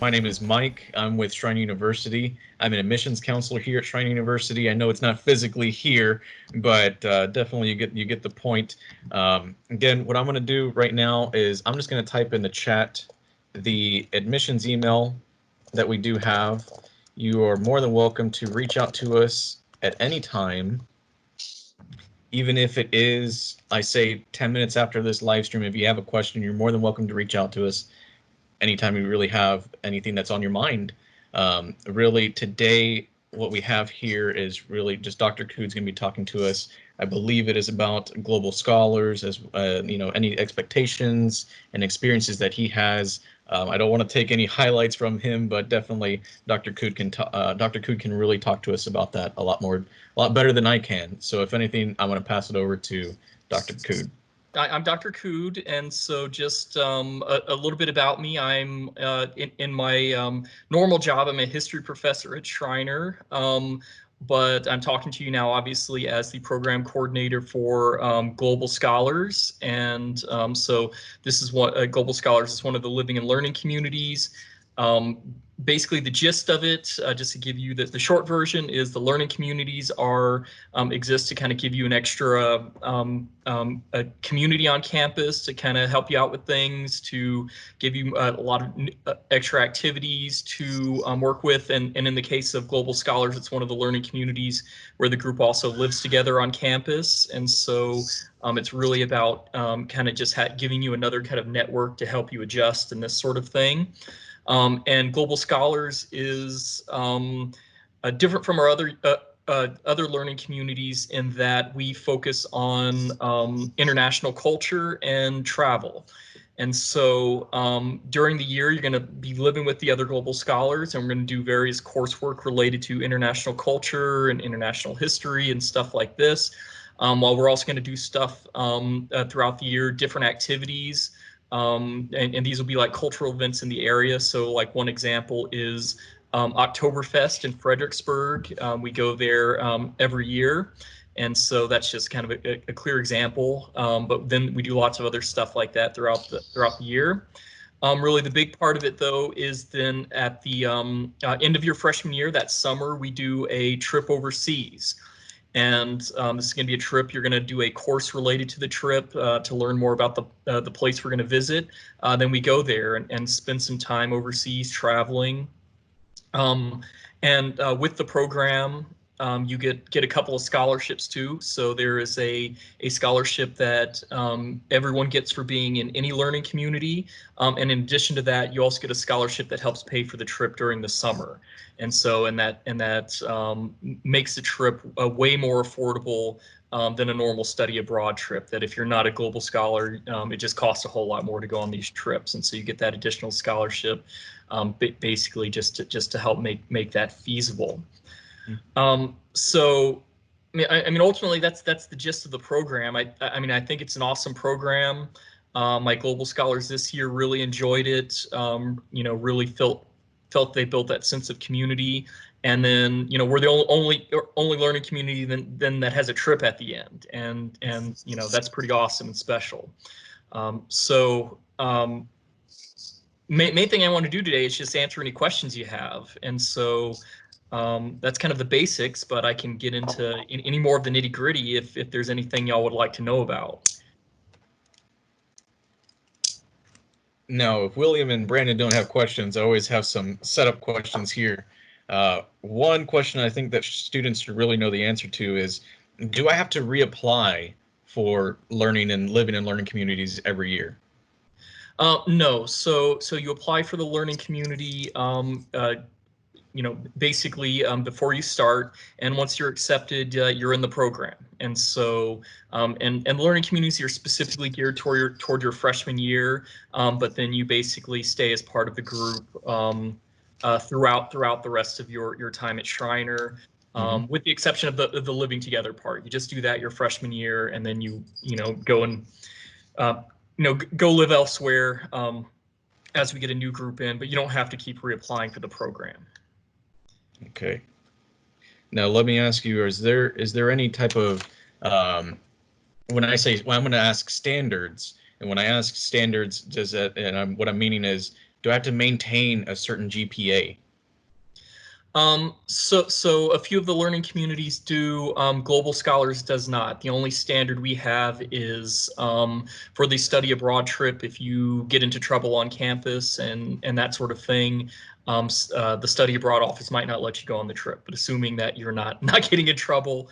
My name is Mike. I'm with Shrine University. I'm an admissions counselor here at Shrine University. I know it's not physically here, but definitely you get the point. Again, what I'm going to do right now is I'm just going to type in the chat the admissions email that we do have. You are more than welcome to reach out to us at any time, even if it is, I say, 10 minutes after this live stream. If you have a question, you're more than welcome to reach out to us anytime you really have anything that's on your mind. Really, today, what we have here is really just Dr. Cude's going to be talking to us. I believe it is about global scholars, as any expectations and experiences that he has. I don't want to take any highlights from him, but definitely Dr. Cude can really talk to us about that a lot better than I can. So, if anything, I'm going to pass it over to Dr. Cude. I'm Dr. Cude, and so just a little bit about me. I'm in my normal job. I'm a history professor at Schreiner, but I'm talking to you now, obviously, as the program coordinator for Global Scholars. And so this is what Global Scholars is one of the living and learning communities. Basically, the gist of it, just to give you the short version, is the learning communities exist to kind of give you an extra a community on campus to kind of help you out with things, to give you a lot of extra activities to work with. And in the case of Global Scholars, it's one of the learning communities where the group also lives together on campus. And so it's really about kind of just giving you another kind of network to help you adjust and this sort of thing. And Global Scholars is different from our other learning communities in that we focus on international culture and travel. And so during the year, you're going to be living with the other Global Scholars, and we're going to do various coursework related to international culture and international history and stuff like this. While we're also going to do stuff throughout the year, different activities. And these will be like cultural events in the area. So like one example is Oktoberfest in Fredericksburg. We go there every year. And so that's just kind of a clear example. But then we do lots of other stuff like that throughout the year. Really, the big part of it, though, is then at the end of your freshman year, that summer, we do a trip overseas. And this is going to be a trip. You're going to do a course related to the trip to learn more about the place we're going to visit. Then we go there and spend some time overseas traveling. And with the program, you get a couple of scholarships too. So there is a scholarship that everyone gets for being in any learning community. And in addition to that, you also get a scholarship that helps pay for the trip during the summer. And so and that makes the trip way more affordable than a normal study abroad trip. That if you're not a global scholar, it just costs a whole lot more to go on these trips. And so you get that additional scholarship, basically just to help make that feasible. So, I mean, ultimately, that's the gist of the program. I mean, I think it's an awesome program. My global scholars this year really enjoyed it. Really felt they built that sense of community. And then, we're the only learning community then that has a trip at the end, and that's pretty awesome and special. Main thing I want to do today is just answer any questions you have, and so. That's kind of the basics, but I can get into any more of the nitty gritty if there's anything y'all would like to know about. Now, if William and Brandon don't have questions, I always have some setup questions here. One question I think that students should really know the answer to is, do I have to reapply for learning and living in learning communities every year? No. So you apply for the learning community basically before you start, and once you're accepted, you're in the program. And so, and learning communities are specifically geared toward your freshman year, but then you basically stay as part of the group throughout the rest of your time at Schreiner, with the exception of the living together part. You just do that your freshman year, and then you go and go live elsewhere as we get a new group in, but you don't have to keep reapplying for the program. Okay. Now let me ask you: is there any type of when I'm going to ask standards, and when I ask standards, what I'm meaning is, do I have to maintain a certain GPA? So a few of the learning communities do. Global Scholars does not. The only standard we have is for the study abroad trip. If you get into trouble on campus and that sort of thing, the study abroad office might not let you go on the trip. But assuming that you're not getting in trouble,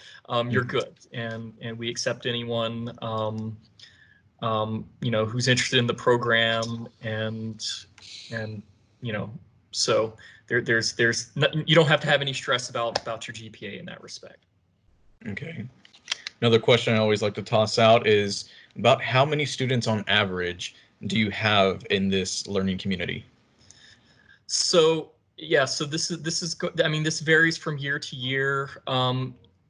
you're good. And we accept anyone who's interested in the program and so there's you don't have to have any stress about your GPA in that respect. Okay. Another question I always like to toss out is about how many students on average do you have in this learning community? So yeah, so I mean, this varies from year to year.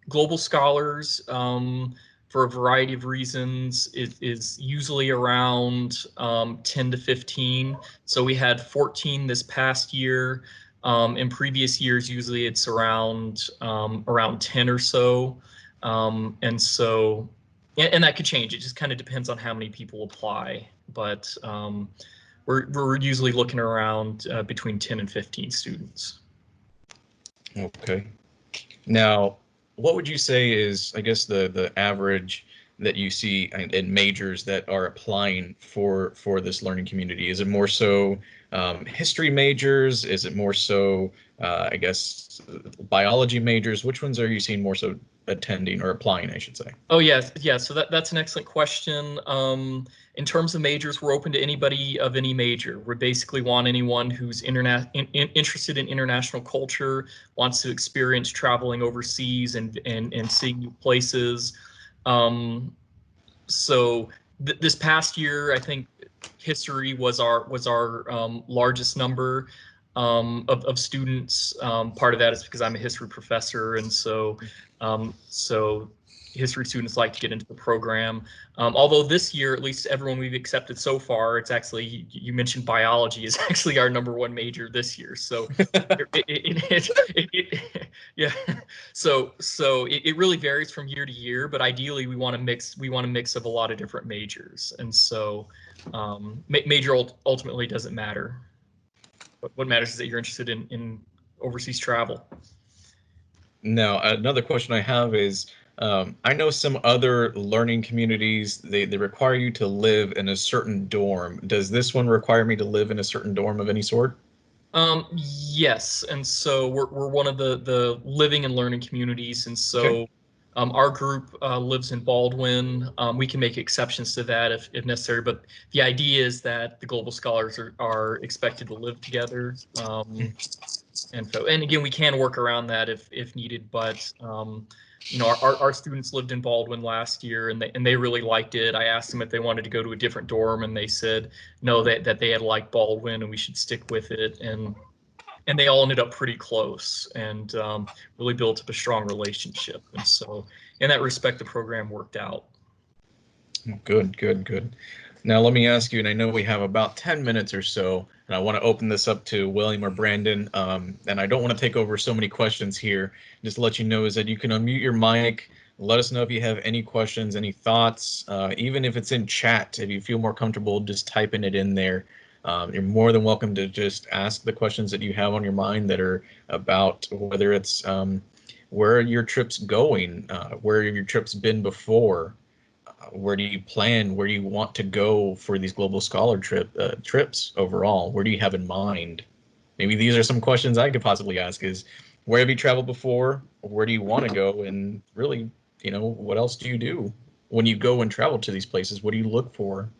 Global Scholars, for a variety of reasons, is usually around 10 to 15. So we had 14 this past year. In previous years, usually it's around 10 or so. And so, and that could change. It just kind of depends on how many people apply. But we're usually looking around between 10 and 15 students. Okay. Now, what would you say is, I guess, the average that you see in majors that are applying for this learning community? Is it more so history majors? Is it more so, I guess, biology majors? Which ones are you seeing more so attending or applying, I should say? Oh yes, yeah. So that's an excellent question. In terms of majors, we're open to anybody of any major. We basically want anyone who's interested in international culture, wants to experience traveling overseas and seeing new places. So this past year, I think history was our largest number of students. Part of that is because I'm a history professor, and so history students like to get into the program. Although this year, at least everyone we've accepted so far, it's actually, you mentioned biology is actually our #1 major this year. So yeah, so it really varies from year to year, but ideally we want a mix of a lot of different majors, and so major ultimately doesn't matter. What matters is that you're interested in overseas travel. Now, another question I have is, I know some other learning communities, they require you to live in a certain dorm. Does this one require me to live in a certain dorm of any sort? Yes, and so we're one of the living and learning communities, and Okay. so our group lives in Baldwin. We can make exceptions to that if necessary, but the idea is that the Global Scholars are expected to live together. And again, we can work around that if needed, but our students lived in Baldwin last year and they really liked it. I asked them if they wanted to go to a different dorm, and they said no, that they had liked Baldwin and we should stick with it. And they all ended up pretty close and really built up a strong relationship. And so in that respect, the program worked out. Good, good, good. Now let me ask you, and I know we have about 10 minutes or so, and I want to open this up to William or Brandon, and I don't want to take over so many questions here. Just to let you know is that you can unmute your mic, let us know if you have any questions, any thoughts, even if it's in chat, if you feel more comfortable just typing it in there. You're more than welcome to just ask the questions that you have on your mind that are about whether it's where your trip's going, where your trip's been before, where do you plan, where do you want to go for these global scholar trips overall? Where do you have in mind? Maybe these are some questions I could possibly ask is, where have you traveled before? Where do you want to go? And really, what else do you do when you go and travel to these places? What do you look for?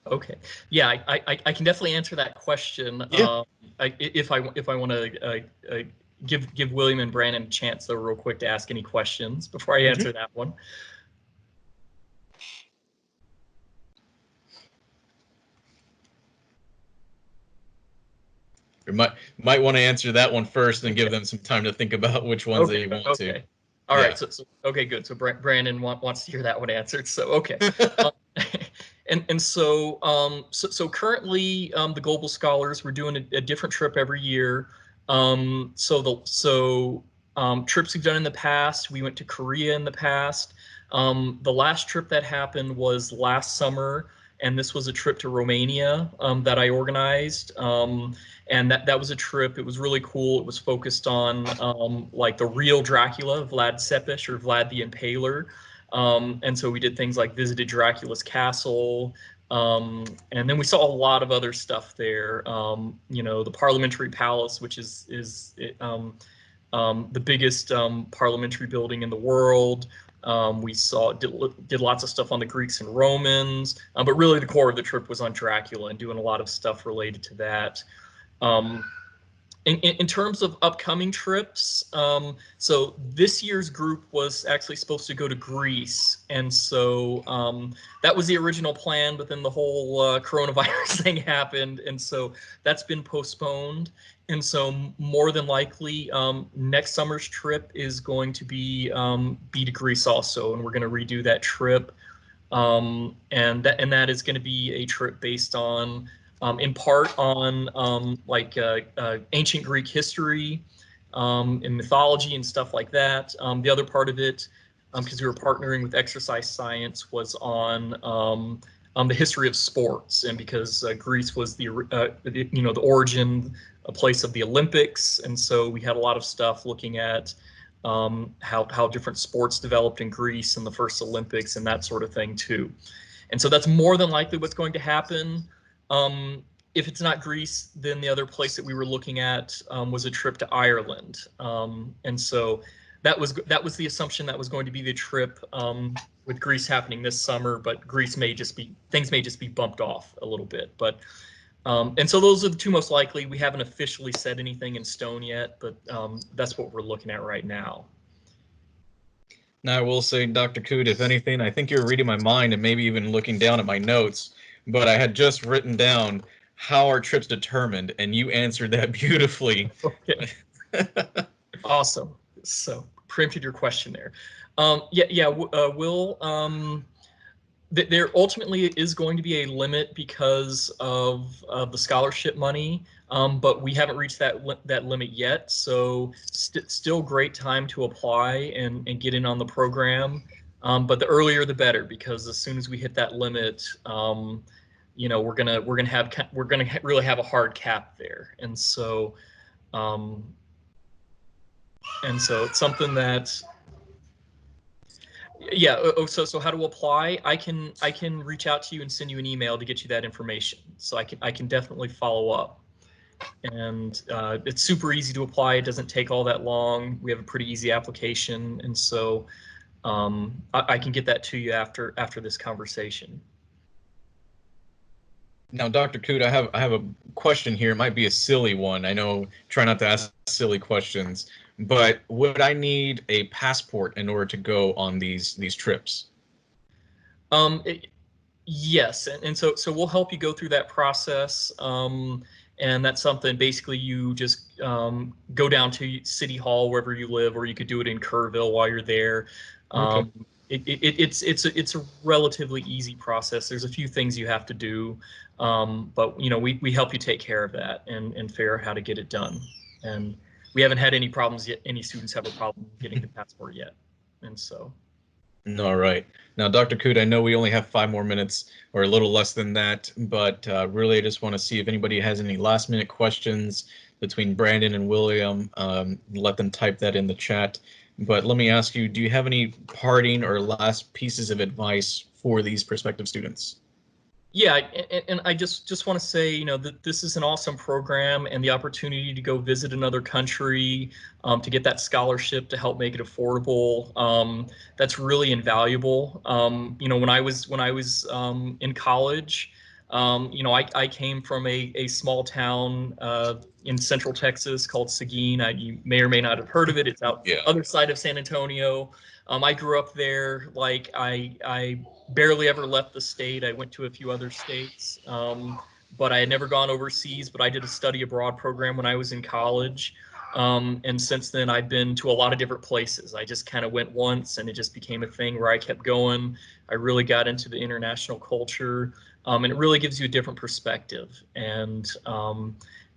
Okay. Yeah, I can definitely answer that question. Yeah. If I want to give William and Brandon a chance, though, real quick, to ask any questions before I answer that one. You might want to answer that one first and give them some time to think about which ones they want to. Okay. All Yeah. right. So okay, good. So Brandon wants to hear that one answered. So okay. So currently, the Global Scholars, we're doing a different trip every year. Trips we've done in the past, we went to Korea in the past. The last trip that happened was last summer, and this was a trip to Romania that I organized. And that was a trip. It was really cool. It was focused on like the real Dracula, Vlad Tepes, or Vlad the Impaler. And so we did things like visited Dracula's castle. And then we saw a lot of other stuff there. You know, the Parliamentary Palace, which is the biggest parliamentary building in the world. We did lots of stuff on the Greeks and Romans, but really the core of the trip was on Dracula and doing a lot of stuff related to that. Um, in terms of upcoming trips, so this year's group was actually supposed to go to Greece, and so that was the original plan, but then the whole coronavirus thing happened, and so that's been postponed. And so more than likely, next summer's trip is going to be to Greece also, and we're going to redo that trip. And that is going to be a trip based on, in part on ancient Greek history and mythology and stuff like that. The other part of it, because we were partnering with Exercise Science, was on the history of sports, and because Greece was the origin, a place of the Olympics, and so we had a lot of stuff looking at how different sports developed in Greece in the first Olympics and that sort of thing too. And so that's more than likely what's going to happen. If it's not Greece, then the other place that we were looking at was a trip to Ireland. And so that was the assumption that was going to be the trip, with Greece happening this summer, but things may just be bumped off a little bit. But and so those are the two most likely. We haven't officially set anything in stone yet, but that's what we're looking at right now. Now, I will say, Dr. Cude, if anything, I think you're reading my mind and maybe even looking down at my notes, but I had just written down how are trips determined, and you answered that beautifully. Okay. Awesome. So preempted your question there. Will, there ultimately is going to be a limit because of the scholarship money, but we haven't reached that limit yet. So still great time to apply and get in on the program. But the earlier the better, because as soon as we hit that limit, we're gonna really have a hard cap there. And so it's something that, yeah. So how to apply? I can reach out to you and send you an email to get you that information. So I can definitely follow up. And it's super easy to apply. It doesn't take all that long. We have a pretty easy application, and so I can get that to you after this conversation. Now, Dr. Cude, I have a question here. It might be a silly one. I know, try not to ask silly questions, but would I need a passport in order to go on these trips? Um, yes, and so we'll help you go through that process. And that's something basically you just go down to City Hall wherever you live, or you could do it in Kerrville while you're there. Okay. It's a relatively easy process. There's a few things you have to do, but we help you take care of that and figure out how to get it done. And we haven't had any problems yet. Any students have a problem getting the passport yet, and so. All right. Now, Dr. Cude, I know we only have 5 more minutes or a little less than that, but really I just want to see if anybody has any last minute questions between Brandon and William. Let them type that in the chat. But let me ask you, do you have any parting or last pieces of advice for these prospective students? Yeah, and I just want to say, that this is an awesome program, and the opportunity to go visit another country, to get that scholarship to help make it affordable, that's really invaluable. When I was in college, I came from a small town in central Texas called Seguin. You may or may not have heard of it. It's out Yeah. other side of San Antonio. I grew up there. Like I barely ever left the state. I went to a few other states, but I had never gone overseas. But I did a study abroad program when I was in college. And since then, I've been to a lot of different places. I just kind of went once, and it just became a thing where I kept going. I really got into the international culture, and it really gives you a different perspective.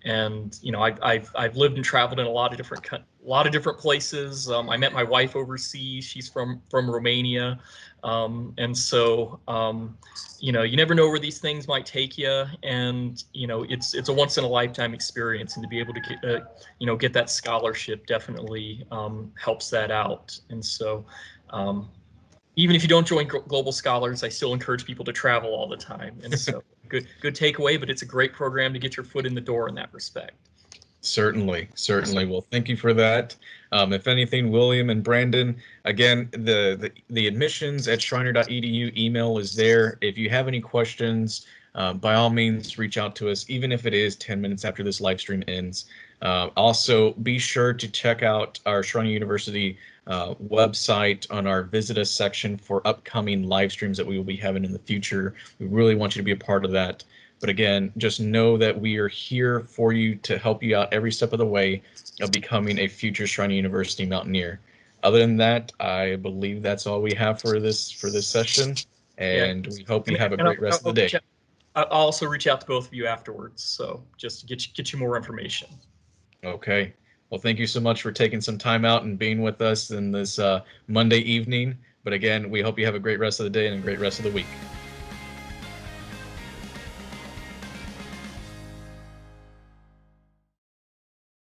And I've lived and traveled in a lot of different places. I met my wife overseas. She's from Romania, and so you never know where these things might take you. And it's a once in a lifetime experience, and to be able to get that scholarship definitely helps that out. And so. Even if you don't join Global Scholars, I still encourage people to travel all the time. And so good takeaway, but it's a great program to get your foot in the door in that respect. Certainly, certainly. Well, thank you for that. If anything, William and Brandon, again, the admissions at Shriner.edu email is there. If you have any questions, by all means, reach out to us, even if it is 10 minutes after this live stream ends. Also, be sure to check out our Shriner University website on our Visit Us section for upcoming live streams that we will be having in the future. We really want you to be a part of that. But again, just know that we are here for you to help you out every step of the way of becoming a future Shriner University Mountaineer. Other than that, I believe that's all we have for this session, Yeah, and we hope you and, have a and great rest of the day. I'll also reach out to both of you afterwards, so just to get you more information. Okay. Well, thank you so much for taking some time out and being with us in this Monday evening. But again, we hope you have a great rest of the day and a great rest of the week.